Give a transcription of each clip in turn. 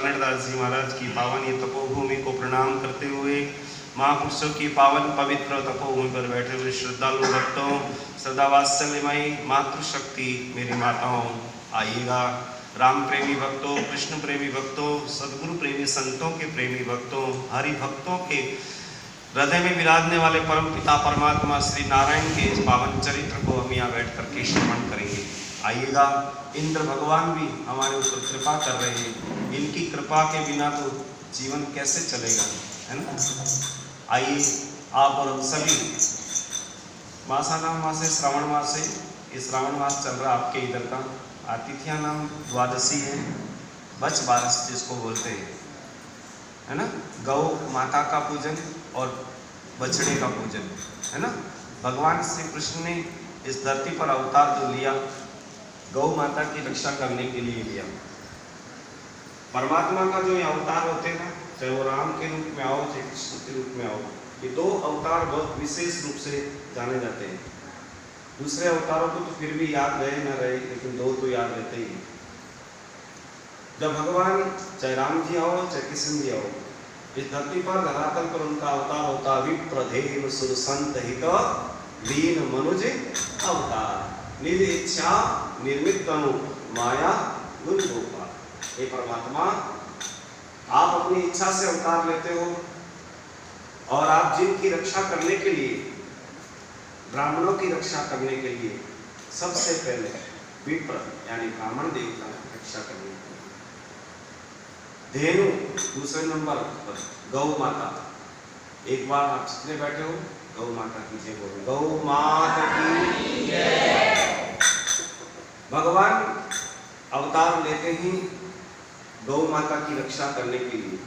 कर्णदास जी महाराज की पावन ये तपोभूमि को प्रणाम करते हुए महापुरुषों की पावन पवित्र तपोभूमि पर बैठे हुए श्रद्धालु भक्तों, सदा वात्सल्यमयी मातृशक्ति मेरी माताओं, आइएगा। राम प्रेमी भक्तों, कृष्ण प्रेमी भक्तों, सदगुरु प्रेमी संतों के प्रेमी भक्तों, हरि भक्तों के हृदय में विराजने वाले परम पिता परमात्मा श्री नारायण के इस पावन चरित्र को हम यहाँ बैठ करके श्रवण करेंगे। आइएगा। इंद्र भगवान भी हमारे ऊपर कृपा कर रहे हैं, इनकी कृपा के बिना तो जीवन कैसे चलेगा, है ना। आइए आप और हम सभी मासानाम मासे श्रावण मास है, ये श्रावण मास चल रहा आपके इधर का। आतिथ्या नाम द्वादशी है, बच बारस जिसको बोलते हैं, है ना। गौ माता का पूजन और बछड़े का पूजन, है ना। भगवान श्री कृष्ण ने इस धरती पर अवतार जो लिया, गौ माता की रक्षा करने के लिए लिया। परमात्मा का जो ये अवतार होते हैं ना, चाहे वो राम के रूप में आओ चाहे कृष्ण के रूप में आओ, ये दो अवतार बहुत विशेष रूप से जाने जाते हैं। दूसरे अवतारों को तो फिर भी याद रहे न रहे, लेकिन दो तो याद रहते ही। जब भगवान चाहे राम जी आओ चाहे कृष्ण जी आओ, इस धरती पर धरातल पर उनका अवतार होता विप्रधेनु सुर संत हित दीन मनुज अवतार, निज इच्छा निर्मित तनु माया गुण गोपाल। हे परमात्मा, आप अपनी इच्छा से अवतार लेते हो और आप जिनकी रक्षा करने के लिए, ब्राह्मणों की रक्षा करने के लिए सबसे पहले विप्र यानी ब्राह्मण देवता की रक्षा करने के लिए, धेनु दूसरे नंबर पर गौ माता। एक बार आप जितने बैठे हो गौ माता की जय बोलो, गौ माता की जय। भगवान अवतार लेते ही गौ माता की रक्षा करने के लिए।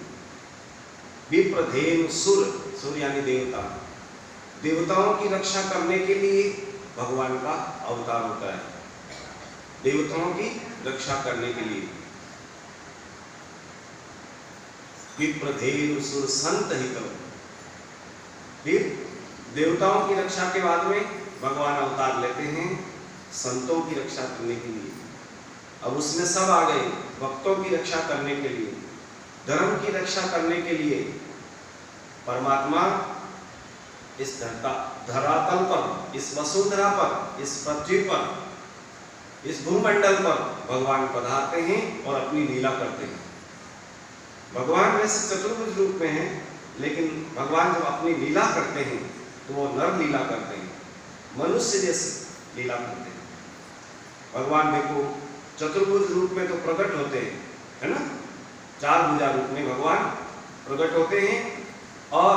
विप्र धेनु सुर, सुर यानी देवता, देवताओं की रक्षा करने के लिए भगवान का अवतार होता है, देवताओं की रक्षा करने के लिए। विप्र धेनु सुर संत हित, फिर देवताओं की रक्षा के बाद में भगवान अवतार लेते हैं संतों की रक्षा करने के लिए। अब उसमें सब आ गए, भक्तों की रक्षा करने के लिए, धर्म की रक्षा करने के लिए। परमात्मा इस धरातल पर, इस वसुंधरा पर, इस पृथ्वी पर, इस भूमंडल पर भगवान पधारते हैं और अपनी लीला करते हैं। भगवान वैसे चतुर्भुज रूप में है, लेकिन भगवान जब अपनी लीला करते हैं तो वो नर लीला करते हैं, मनुष्य जैसे लीला करते हैं। भगवान देखो चतुर्भुज रूप में तो प्रकट होते हैं, है ना, चार भुजा रूप में भगवान प्रकट होते हैं और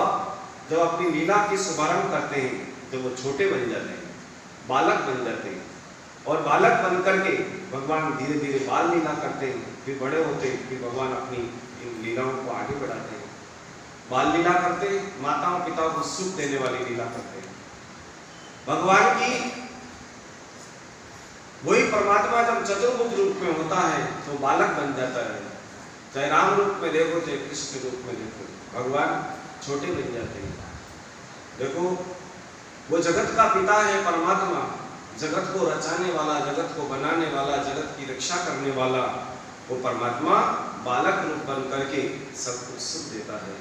जब अपनी लीला की शुभारंभ करते हैं जब वो छोटे बन जाते हैं, बालक बन जाते हैं, और बालक बन करके भगवान धीरे धीरे बाल लीला करते हैं, फिर बड़े होते हैं, फिर भगवान अपनी इन लीलाओं को आगे बढ़ाते हैं। बाल लीला करते हैं, माताओं पिताओं को सुख देने वाली लीला करते हैं। भगवान की वही परमात्मा जब चतुर्भुज रूप में होता है तो बालक बन जाता है, चाहे राम रूप में देखो चाहे कृष्ण रूप में देखो, भगवान छोटे बन जाते हैं। देखो वो जगत का पिता है परमात्मा, जगत को रचाने वाला, जगत को बनाने वाला, जगत की रक्षा करने वाला वो परमात्मा बालक रूप बन करके सब कुछ सुख देता है।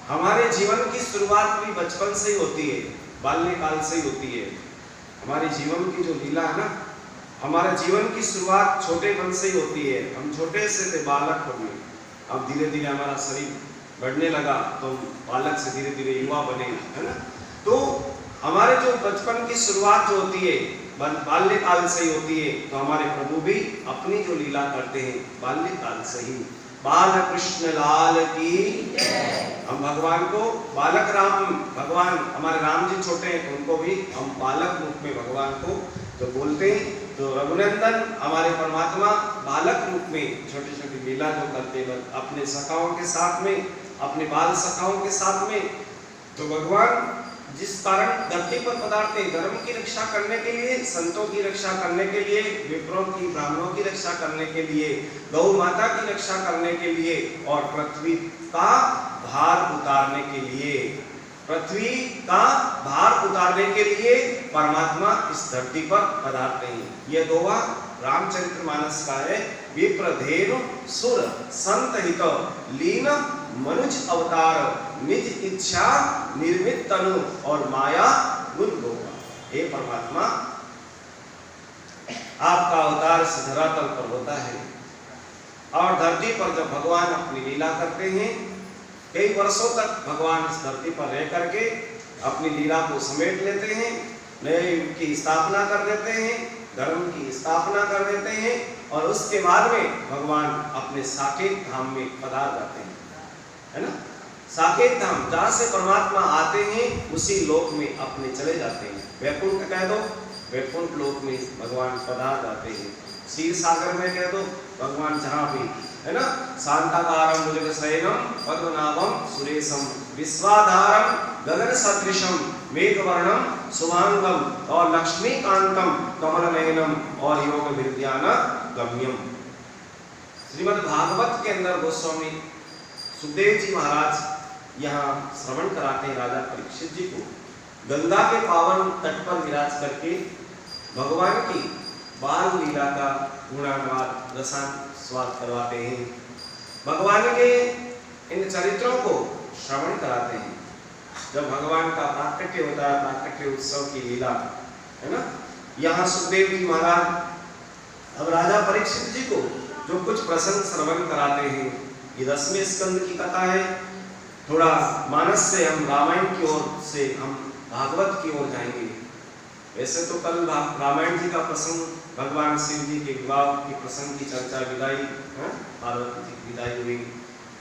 हमारे जीवन की शुरुआत भी बचपन से ही होती है, बाल्यकाल से ही होती है। हमारे जीवन की जो लीला है ना, हमारे जीवन की शुरुआत छोटेपन से ही होती है। हम छोटे से थे, बालक हो गए, अब धीरे धीरे हमारा शरीर बढ़ने लगा तो बालक से धीरे धीरे युवा बने, है ना। तो हमारे जो बचपन की शुरुआत जो होती है बाल्यकाल से ही होती है, तो हमारे प्रभु भी अपनी जो लीला करते हैं बाल्यकाल से ही। बाल कृष्ण लाल की जय। हम भगवान को बालक राम, भगवान हमारे राम जी छोटे हैं तो उनको भी हम बालक रूप में भगवान को जो बोलते हैं, तो रघुनंदन हमारे परमात्मा बालक रूप में छोटी छोटी लीला जो करते हैं अपने सखाओं के साथ में, अपने बाल सखाओं के साथ में। तो भगवान जिस कारण धरती पर पधारते हैं धर्म की रक्षा करने के लिए, संतों की रक्षा करने के लिए, विप्रों की ब्राह्मणों की रक्षा करने के लिए, गौ माता की रक्षा करने के लिए और पृथ्वी का भार उतारने के लिए, पृथ्वी का भार उतारने के लिए परमात्मा इस धरती पर पधारते हैं। यह दोहा रामचरितमानस का है, विप्रधेनु सुर संत हित लीन मनुज अवतार निज इच्छा निर्मित तनु और माया गुण गोगा। हे परमात्मा, आपका अवतार इस धरातल पर होता है और धरती पर जब भगवान अपनी लीला करते हैं, कई वर्षों तक भगवान इस धरती पर रह करके अपनी लीला को समेट लेते हैं, नए युग की स्थापना कर देते हैं, धर्म की स्थापना कर देते हैं और उसके बाद में भगवान अपने साकेत धाम में पधार जाते हैं, है ना। साकेत धाम जहाँ से परमात्मा आते हैं उसी लोक में अपने चले जाते हैं। वैकुंठ कह दो, वैकुंठ लोक में भगवान पधार जाते हैं। क्षीर सागर में कह दो, भगवान जहाँ भी, है ना, शांताकारम भुजगशयनम पद्मनाभम सुरेशम विश्वाधारम गगन सदृशम मेघवर्णम शुभांगम और लक्ष्मीकांतम कमलनयनम और योग विद्यान गम्यम। श्रीमद् भागवत के अंदर गोस्वामी सुखदेव जी महाराज यहाँ श्रवण कराते हैं राजा परीक्षित जी को। गंगा के पावन तट पर विराज करके भगवान की बाल लीला का गुणानुवाद रसास्वाद करवाते हैं, भगवान के इन चरित्रों को श्रवण कराते हैं। जब भगवान का प्राकट्य होता है, प्राकट्य उत्सव की लीला, है ना, यहाँ सुखदेव जी महाराज अब राजा परीक्षित जी को जो कुछ प्रसंग श्रवण कराते हैं, ये 10वें स्कंद की कथा है। थोड़ा मानस से हम रामायण की ओर से हम भागवत की ओर जाएंगे। वैसे तो कल रामायण जी का प्रसंग, भगवान शिव जी के विवाह की प्रसंग की चर्चा, विदाई, पार्वती जी की विदाई हुई,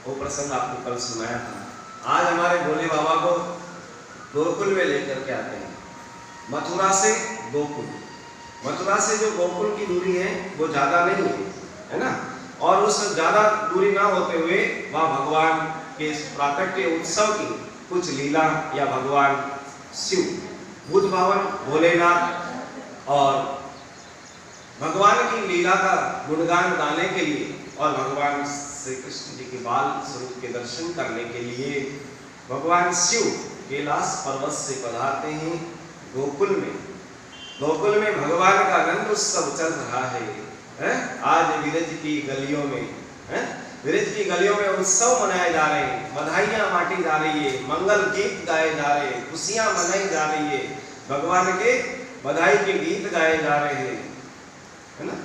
वो प्रसंग आपको कल सुनाया था। आज हमारे भोले बाबा को गोकुल में लेकर के आते हैं, मथुरा से गोकुल। मथुरा से जो गोकुल की दूरी है वो ज्यादा नहीं है ना, और उस ज्यादा दूरी ना होते हुए वहाँ भगवान के प्राकट्य उत्सव की कुछ लीला या भगवान शिव, बुद्ध भवन भोलेनाथ और भगवान की लीला का गुणगान गाने के लिए और भगवान श्री कृष्ण जी के बाल स्वरूप के दर्शन करने के लिए भगवान शिव कैलाश पर्वत से पधारते हैं गोकुल में। गोकुल में भगवान का आनंद उत्सव चल रहा है। आज विरज की गलियों में, विरज की गलियों में उत्सव मनाए जा रहे हैं, बधाइयां बांटी जा रही है, मंगल गीत गाए जा रहे हैं, खुशियां मनाई जा रही है, भगवान के बधाई के गीत गाए जा रहे हैं, है ना।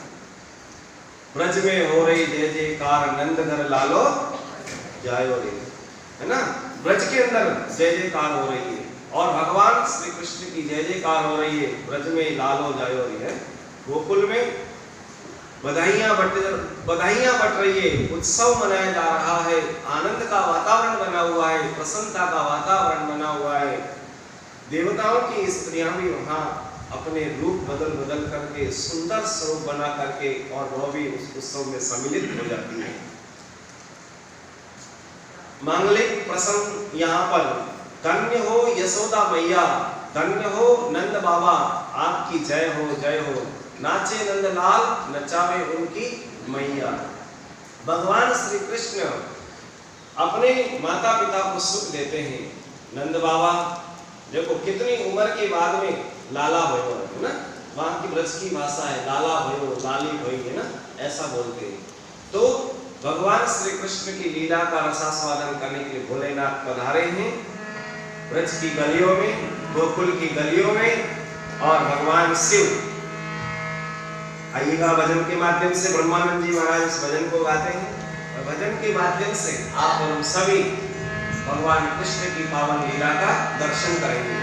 ब्रज में हो रही जय जयकार नंद घर लालो जायो रे, है ना। ब्रज के अंदर जय जयकार हो रही है और भगवान श्री कृष्ण की जय जयकार हो रही है, ब्रज में लालो जायो रे है। गोकुल में बधाइयां बट रही है, उत्सव मनाया जा रहा है, आनंद का वातावरण बना हुआ है, प्रसन्नता का वातावरण बना हुआ है। देवताओं की स्त्रियां भी वहां अपने रूप बदल बदल करके सुंदर स्वरूप बना करके और वह भी उस उत्सव में सम्मिलित हो जाती है। मांगलिक प्रसंग यहाँ पर, धन्य हो यशोदा मैया, धन्य हो नंद बाबा, आपकी जय हो, नाचे नंदलाल नचावे उनकी मैया। भगवान श्री कृष्ण अपने माता पिता को सुख देते हैं। नंद बाबा देखो कितनी उम्र के बाद में लाला भयो, है ना, वहां की ब्रज की भाषा है लाला भयो, लाली भई, है ना, ऐसा बोलते हैं। तो भगवान श्री कृष्ण की लीला का रसास्वादन करने के लिए भोलेनाथ पधारे हैं ब्रज की गलियों में, गोकुल की गलियों में, और भगवान शिव आइएगा भजन के माध्यम से। ब्रह्मानंद जी महाराज इस भजन को गाते हैं और भजन के माध्यम से आप और हम सभी भगवान कृष्ण की पावन लीला का दर्शन करेंगे।